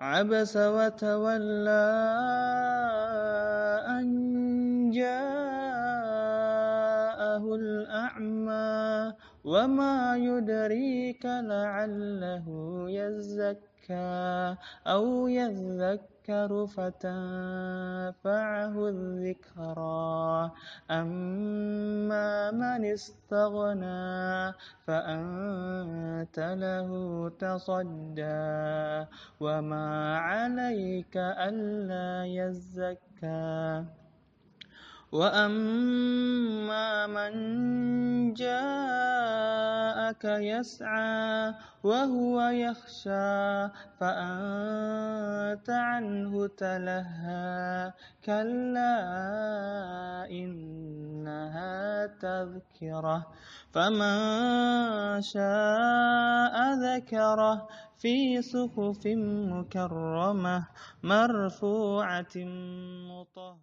عبس وتولى أن جاءه الأعمى وما يدريك لعله يزكى أو يذكر فتنفعه الذكرى أما من استغنى فأنت له تصدى وما عليك ألا يزكى وأما من جاءك يسعى وهو يخشى فأنت عنه تلهى كلا إنها تذكرة فمن شاء ذكره في صحف مكرمة مرفوعة مطهرة.